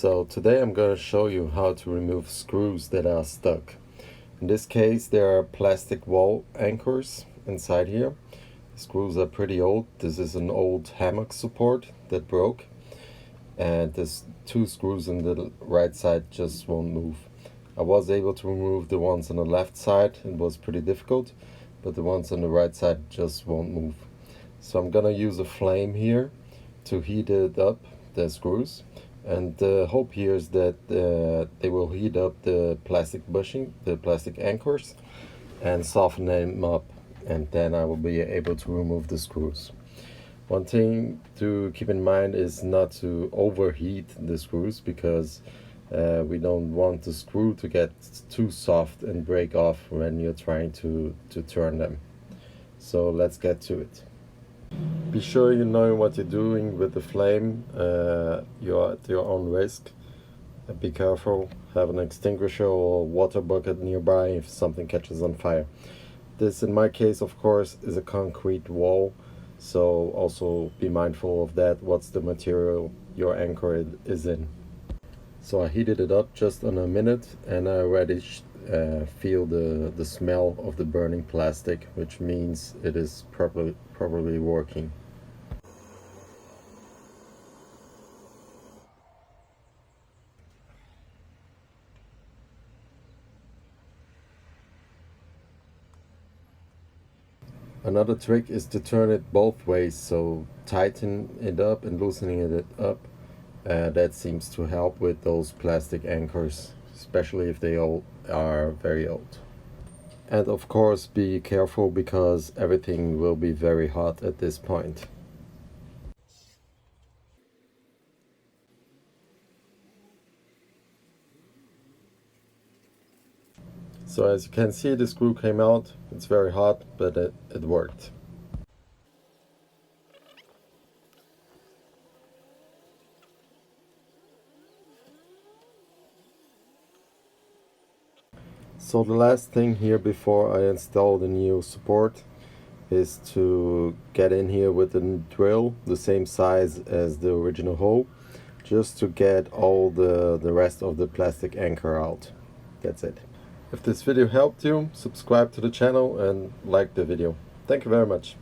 So today I'm going to show you how to remove screws that are stuck. In this case there are plastic wall anchors inside here. The screws are pretty old. This is an old hammock support that broke, and there's two screws on the right side just won't move. I was able to remove the ones on the left side. It was pretty difficult, but the ones on the right side just won't move. So I'm gonna use a flame here to heat it up, the screws, and the hope here is that they will heat up the plastic bushing, the plastic anchors, and soften them up, and then I will be able to remove the screws. One thing to keep in mind is not to overheat the screws, because we don't want the screw to get too soft and break off when you're trying to turn them. So let's get to it. Be sure you know what you're doing with the flame. You're at your own risk. Be careful, have an extinguisher or water bucket nearby if something catches on fire. This, in my case, of course, is a concrete wall, so also be mindful of that. What's the material your anchor is in. So I heated it up just on a minute, and I already feel the smell of the burning plastic, which means it is properly working. Another trick is to turn it both ways, so tighten it up and loosening it up. That seems to help with those plastic anchors, especially if they all are very old. And of course be careful, because everything will be very hot at this point. So as you can see, the screw came out. It's very hot, but it worked. So the last thing here before I install the new support is to get in here with a drill the same size as the original hole, just to get all the rest of the plastic anchor out. That's it. If this video helped you, subscribe to the channel and like the video. Thank you very much.